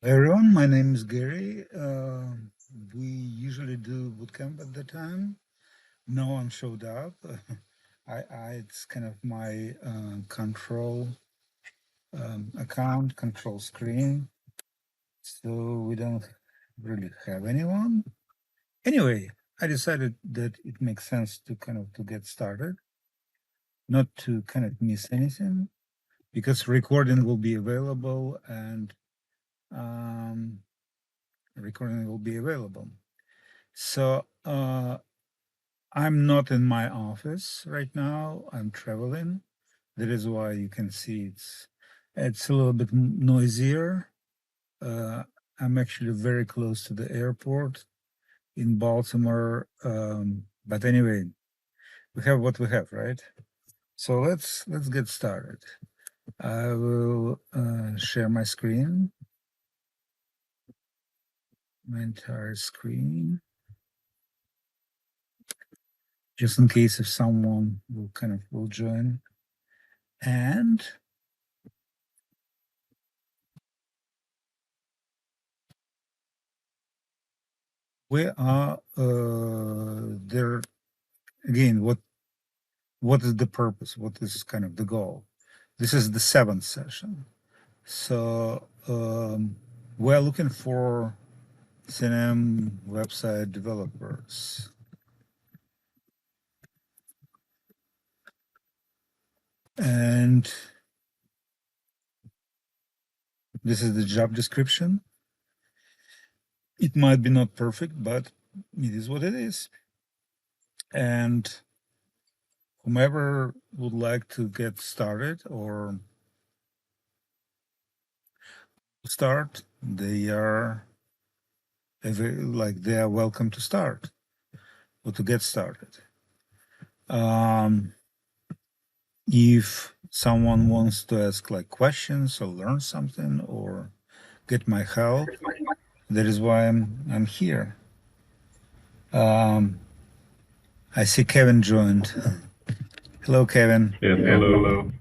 Hey everyone, my name is Gary. We usually do bootcamp at the time. No one showed up. It's kind of my control account, control screen. So we don't really have anyone. Anyway, I decided that it makes sense to to get started, not to kind of miss anything, because recording will be available and um, recording will be available. So I'm not in my office right now. I'm traveling. That is why you can see it's a little bit noisier. Uh, I'm actually very close to the airport in Baltimore. But anyway, we have what we have, right? So let's get started. I will share my screen, my entire screen, just in case if someone will join. And we are there again. What is the purpose? What is kind of the goal? This is the seventh session. So we're looking for CNM website developers. And this is the job description. It might be not perfect, but it is what it is. And whomever would like to get started or start, they are they are welcome to start or to get started. If someone wants to ask like questions or learn something or get my help, that is why I'm here. I see Kevin joined. Hello, Kevin. Yes, hello.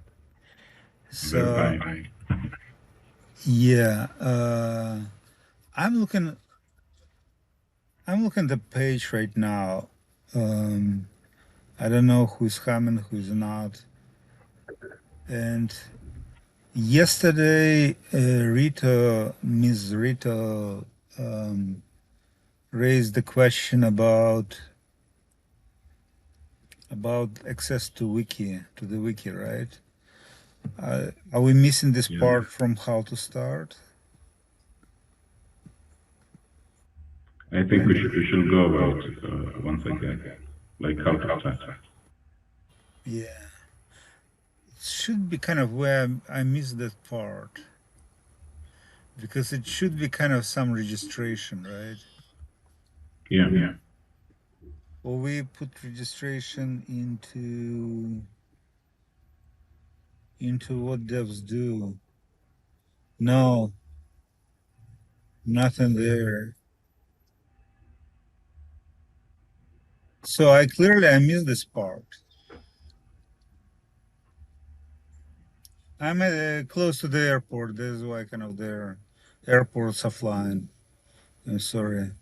Very So fine. yeah, I'm looking I'm looking at the page right now. Um, I don't know who's coming, who's not. And yesterday, Ms. Rita, raised the question about access to the wiki, right? Are we missing this Yeah. part from how to start? I think we should go about once again, like how to start. Yeah, it should be kind of where I missed that part because it should be kind of some registration, right? Yeah. Or we put registration into what devs do. No, nothing there. So I missed this part. I'm close to the airport. This is why kind of their airports are flying. I'm sorry.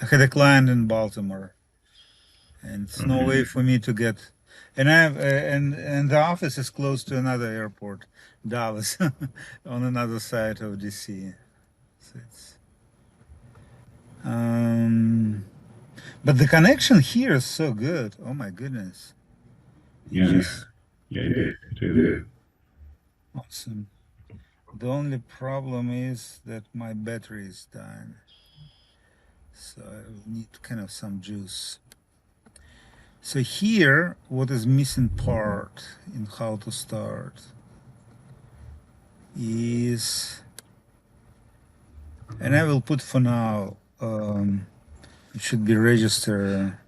I had a client in Baltimore, and it's no Okay. way for me to get. And I have and the office is close to another airport, Dallas, on another side of DC. So um, but the connection here is so good. Oh my goodness, it Yeah. just Yeah, it is. awesome. The only problem is that my battery is dying, so I will need kind of some juice. So here, what is missing part in how to start is, and I will put for now, it should be register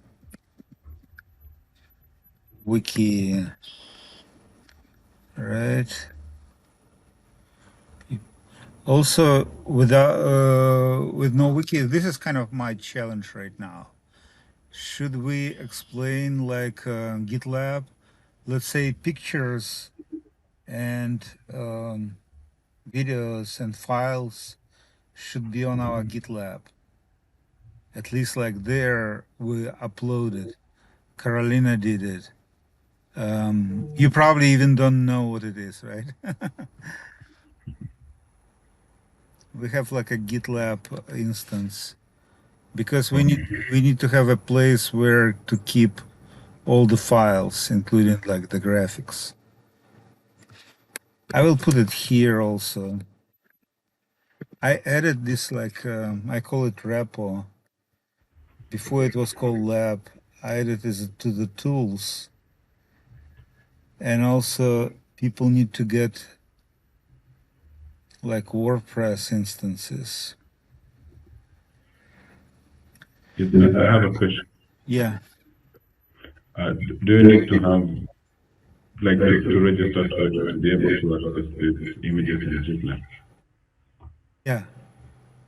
wiki, right? Also, with no wiki, this is kind of my challenge right now. Should we explain like GitLab, let's say pictures and videos and files should be on our GitLab. At least like there we uploaded. Carolina did it. You probably even don't know what it is, right? We have like a GitLab instance because Okay. we need to have a place where to keep all the files, including like the graphics. I will put it here also. I added this like I call it repo. Before it was called lab. I added this to the tools, and also people need to get like WordPress instances. Yes, I have a question. Yeah, Do you need to have like to register to be able to access these images in GitLab? yeah.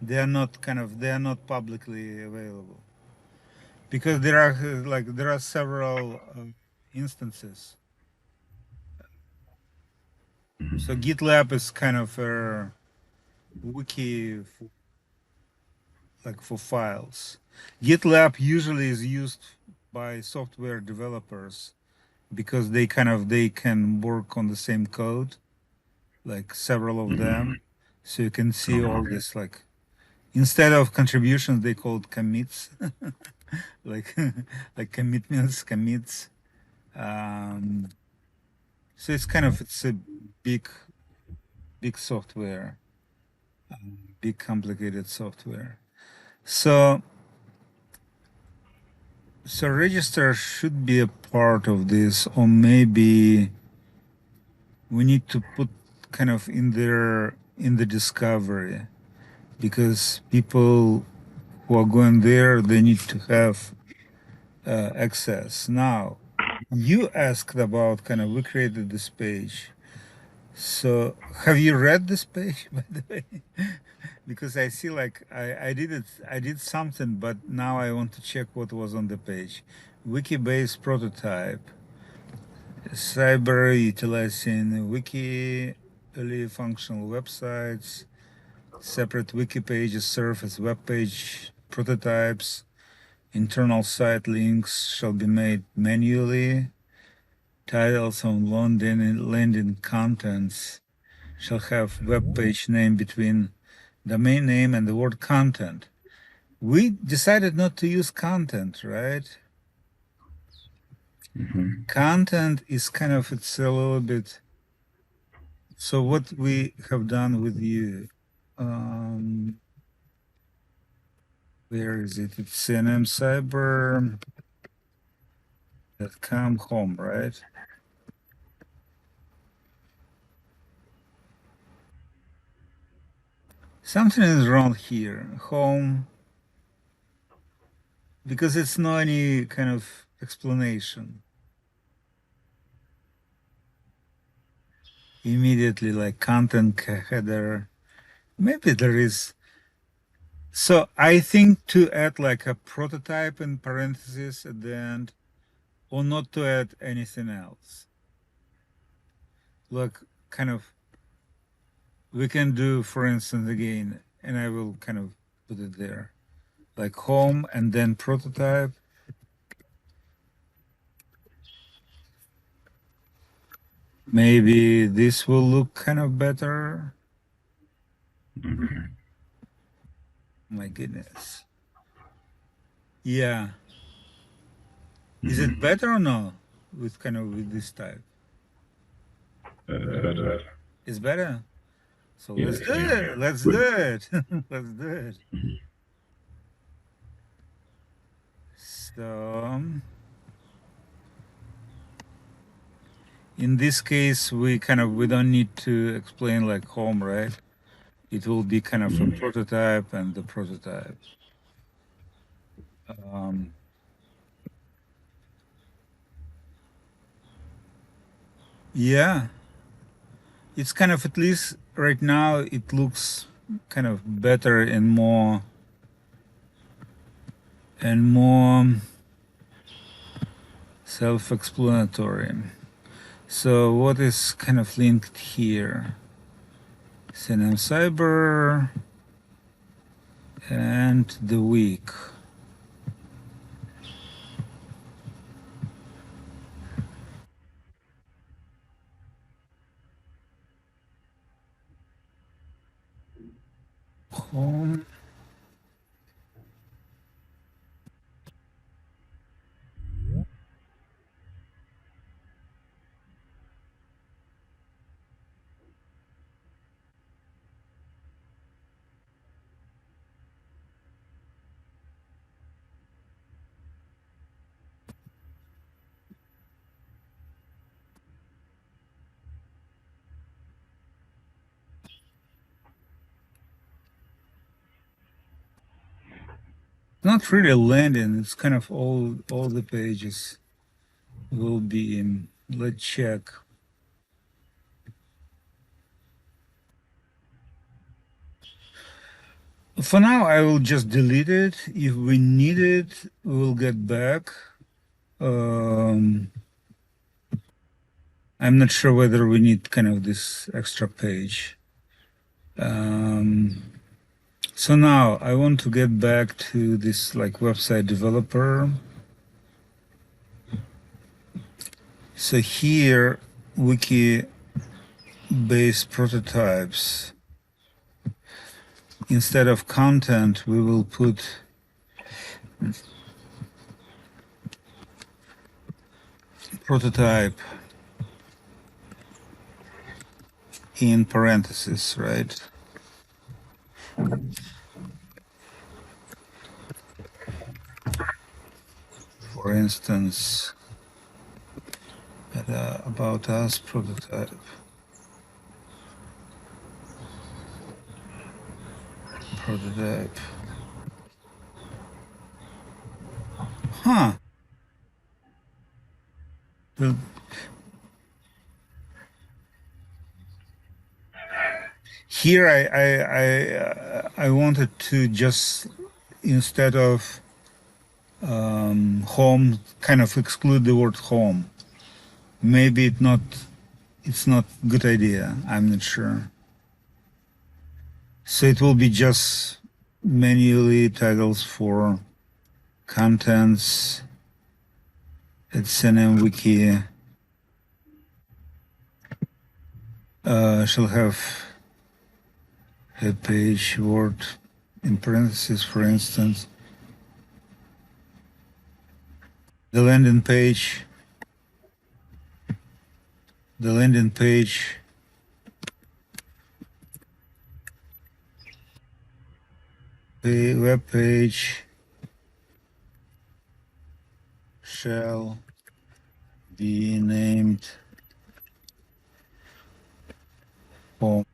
They are not publicly available because there are there are several instances. So GitLab is kind of a wiki like for files. GitLab usually is used by software developers because they can work on the same code, like several of them. So you can see Okay. all this like instead of contributions they called commits, like like commitments, commits. Um, so it's kind of it's a big big software, big complicated software. So so register should be a part of this, or maybe we need to put kind of in there in the discovery because people who are going there they need to have access. Now, you asked about kind of we created this page. So have you read this page by the way? Because I see like I did something, but now I want to check what was on the page. Wiki-based prototype. Cyber utilizing wiki early functional websites. Separate wiki pages serve as web page prototypes. Internal site links shall be made manually. Titles on landing contents shall have web page name between domain name and the word content. We decided not to use content, right? Content is kind of, it's a little bit, so what we have done with you, um, where is it? It's cnmcyber.com home, right? Something is wrong here. Home, because it's no any kind of explanation. Immediately, like content header. Maybe there is. So I think to add like a prototype in parentheses at the end, or not to add anything else. Like kind of, we can do, for instance, again, and I will kind of put it there, like home and then prototype. Maybe this will look kind of better. Okay. My goodness. Yeah. Is it better or no with kind of with this type? It's better. It's better. So let's Yes. do Yeah. it. Let's do Good. it. Let's do it. So in this case, we kind of we don't need to explain like home, right? It will be kind of a prototype and the prototype. Um, yeah, it's kind of at least right now it looks kind of better and more self-explanatory. So what is kind of linked here? CNN Cyber and the week. Home. Not really a landing. It's kind of all the pages will be in. Let's check. For now, I will just delete it. If we need it, we'll get back. I'm not sure whether we need kind of this extra page. So now I want to get back to this like website developer. So here, wiki-based prototypes. Instead of content, we will put prototype in parentheses, right? For instance, about us prototype. Prototype. Huh. Well, here I wanted to just instead of home kind of exclude the word home. Maybe it's not good idea. I'm not sure. So it will be just manually titles for contents at CNN Wiki shall have a page word in parentheses, for instance. The landing page the web page shall be named home.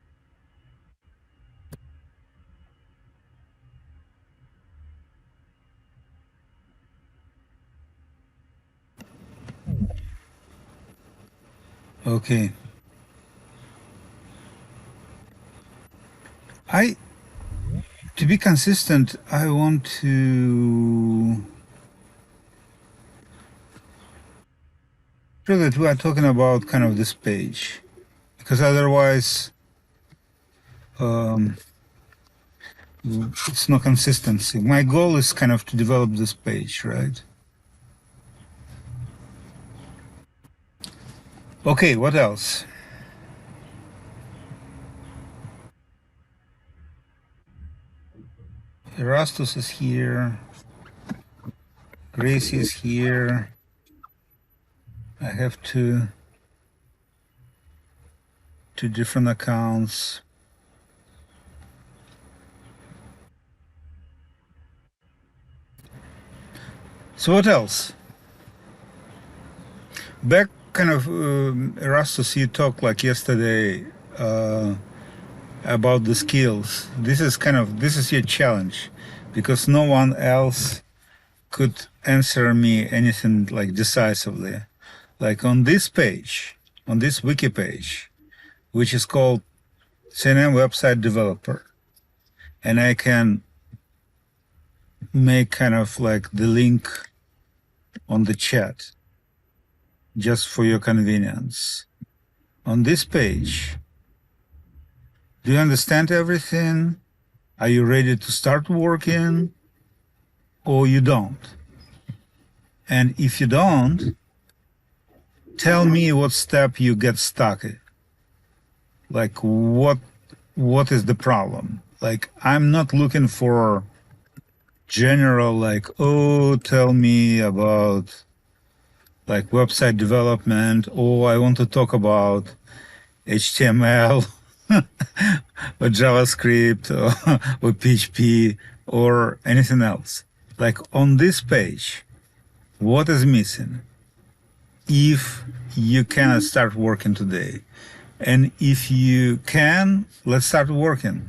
Okay. To be consistent, I want to show that we are talking about kind of this page, because otherwise it's no consistency. My goal is kind of to develop this page, right? Okay, what else? Erastus is here. Gracie is here. I have two different accounts. So what else? Back kind of Erastus, you talked like yesterday about the skills. This is your challenge, because no one else could answer me anything like decisively. Like on this page, on this wiki page, which is called CNN Website Developer, and I can make kind of like the link on the chat just for your convenience. On this page, Do you understand everything? Are you ready to start working or you don't? And if you don't, tell me what step you get stuck in. Like what is the problem? Like I'm not looking for general like, oh, tell me about like website development, or I want to talk about HTML or JavaScript or PHP or anything else. Like on this page, what is missing? If you cannot start working today, and if you can, let's start working.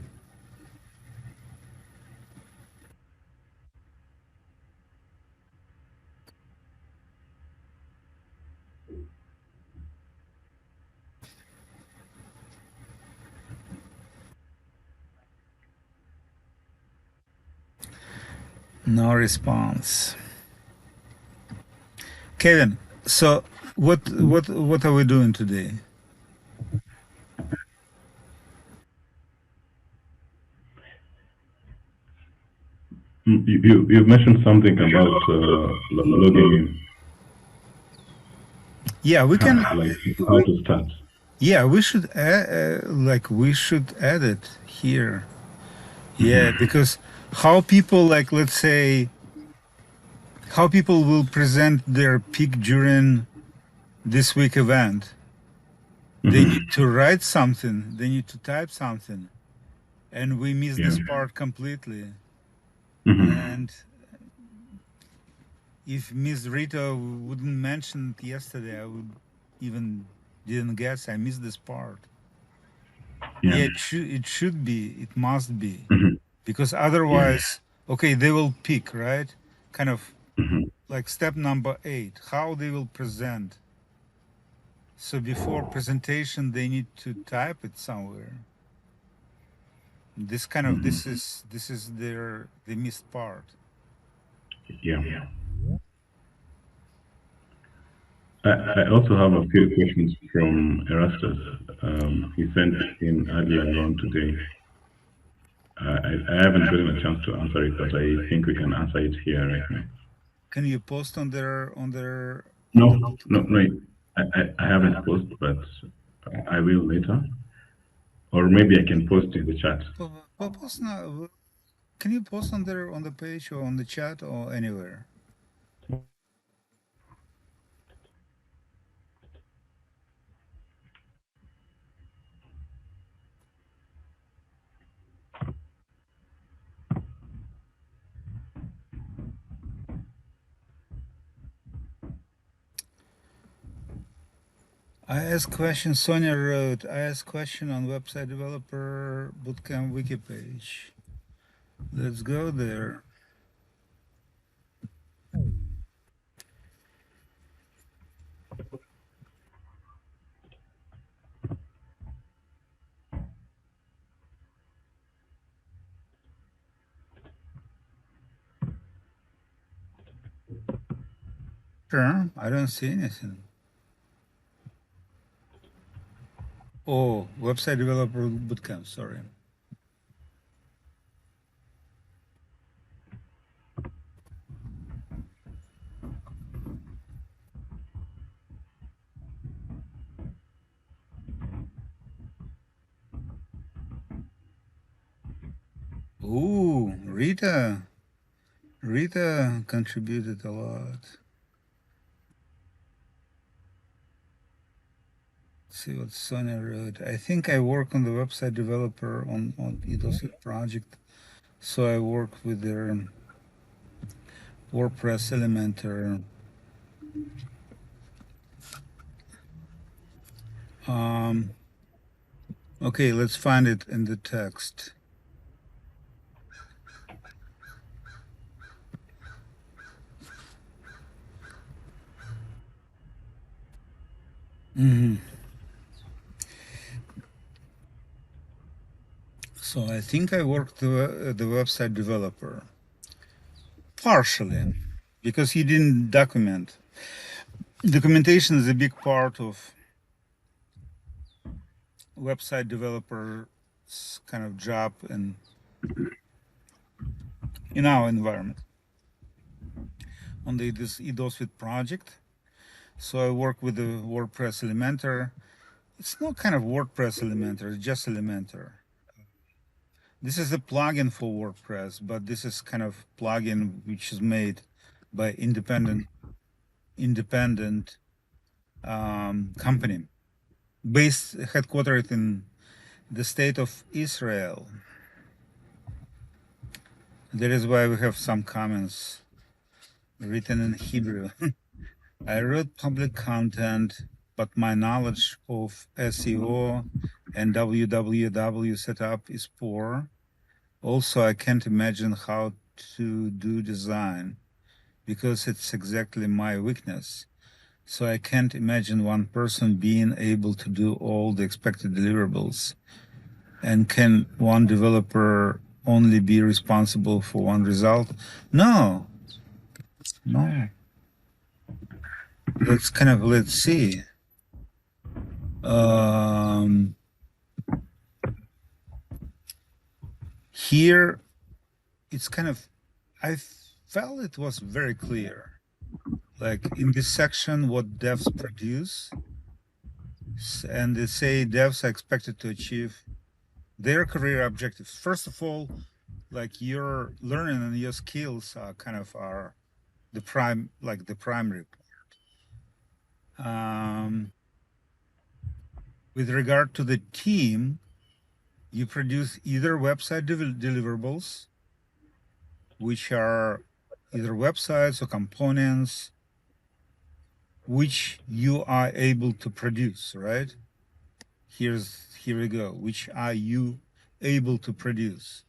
No response. Kevin, so what are we doing today? You mentioned something about logging in, Yeah, we can. like how to start. Yeah, we should we should add it here. Yeah, Hmm. because how people like let's say how people will present their peak during this week event. They need Hmm. to write something, they need to type something, and we miss Yeah. this part completely. Hmm. And if Miss Rita wouldn't mention it yesterday, I would even didn't guess. I missed this part. Yeah. Yeah, it should be, it must be, Hmm. because Yeah. otherwise, okay, they will pick, right? Kind of Hmm. like step number 8, how they will present. So before presentation, they need to type it somewhere. This kind of Hmm. this is their the missed part. Yeah. I also have a few questions from Erastus. He sent in earlier on today. I haven't gotten a chance to answer it, but I think we can answer it here right now. Can you post on the No, no, bootcamp? no. I haven't posted, but I will later. Or maybe I can post in the chat. Post now. Can you post on the page or on the chat or anywhere? I asked question. Sonia wrote. I asked question on website developer bootcamp wiki page. Let's go there. Sure. I don't see anything. Oh, website developer bootcamp. Sorry. Ooh, Rita. Rita contributed a lot. See what Sonia wrote. I think I work on the website developer on Idos project. So I work with their WordPress Elementor. Um, okay, let's find it in the text. Hmm. So I think I worked the website developer partially because he didn't document. Documentation is a big part of website developer kind of job in our environment on the eDOSFit project. So I work with the WordPress Elementor. It's not kind of WordPress Elementor, it's just Elementor. This is a plugin for WordPress, but this is kind of plugin which is made by independent company based headquartered in the state of Israel. That is why we have some comments written in Hebrew. I wrote public content, but my knowledge of SEO and www setup is poor. Also, I can't imagine how to do design because it's exactly my weakness. So I can't imagine one person being able to do all the expected deliverables. And can one developer only be responsible for one result? No, no. Let's see. Here, it's kind of, I felt it was very clear. Like in this section, what devs produce, and they say devs are expected to achieve their career objectives. First of all, like your learning and your skills are kind of the primary part. With regard to the team, you produce either website deliverables, which are either websites or components which you are able to produce, right? Here we go. Which are you able to produce?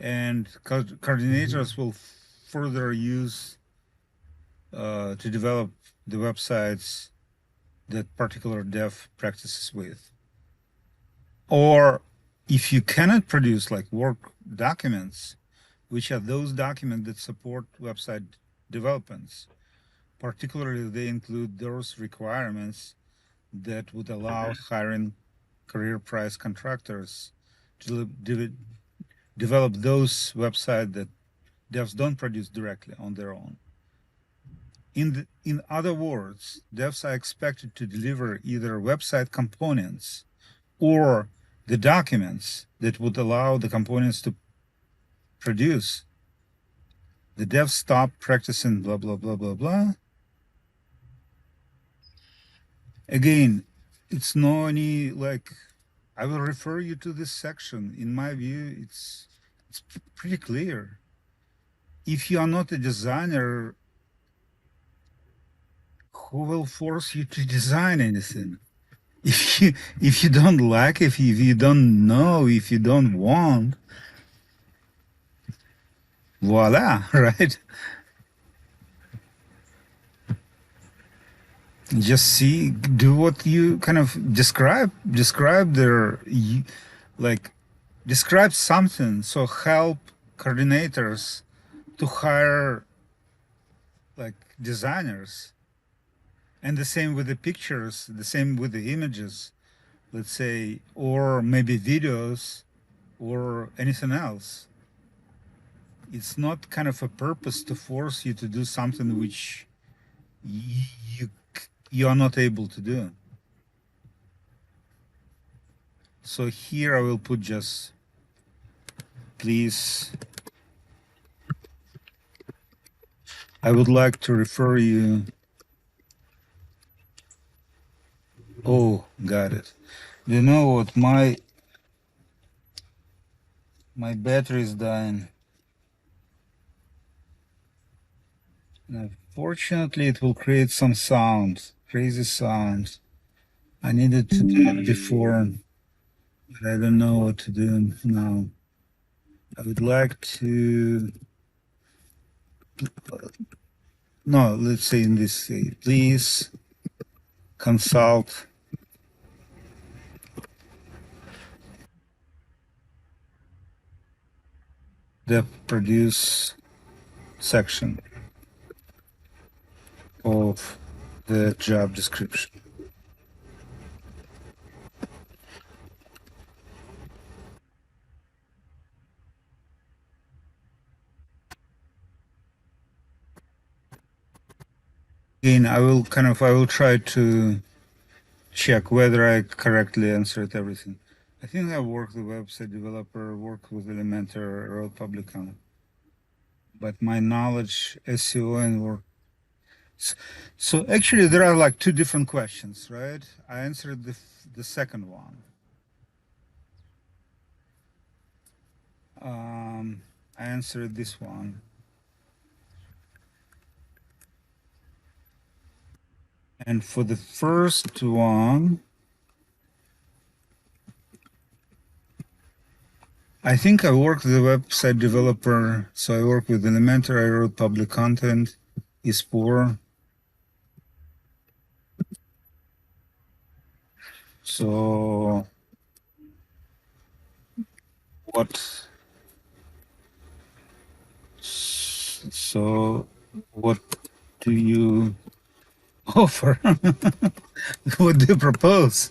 And coordinators will further use to develop the websites that particular dev practices with. Or if you cannot produce like work documents, which are those documents that support website developments, particularly they include those requirements that would allow hiring career price contractors to develop those websites that devs don't produce directly on their own. In other words, devs are expected to deliver either website components or the documents that would allow the components to produce. The devs stop practicing blah, blah, blah, blah, blah. Again, it's no any like, I will refer you to this section. In my view, it's pretty clear. If you are not a designer, who will force you to design anything? If you don't like, if you don't know, if you don't want, voila, right? Just see, do what you kind of describe their, like, describe something. So help coordinators to hire like designers. And the same with the pictures, the same with the images, let's say, or maybe videos or anything else. It's not kind of a purpose to force you to do something which you are not able to do. So here I will put just, please, I would like to refer you. Oh, got it. You know what? My battery is dying. Fortunately, it will create some sounds, crazy sounds. I needed to do it before, but I don't know what to do now. I would like to, no, let's say in this, please consult the produce section of the job description. Again, I will try to check whether I correctly answered everything. I think I worked with website developer, worked with Elementor, wrote public comment. But my knowledge, SEO and work. So actually there are like two different questions, right? I answered the second one. I answered this one. And for the first one, I think I worked with a website developer. So I work with Elementor. I wrote public content, is4. So what? So what do you offer? What do you propose?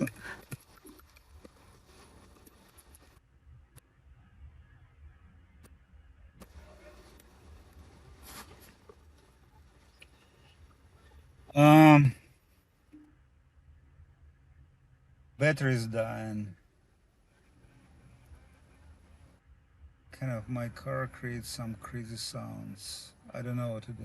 Um, battery's dying. Kind of my car creates some crazy sounds. I don't know what to do.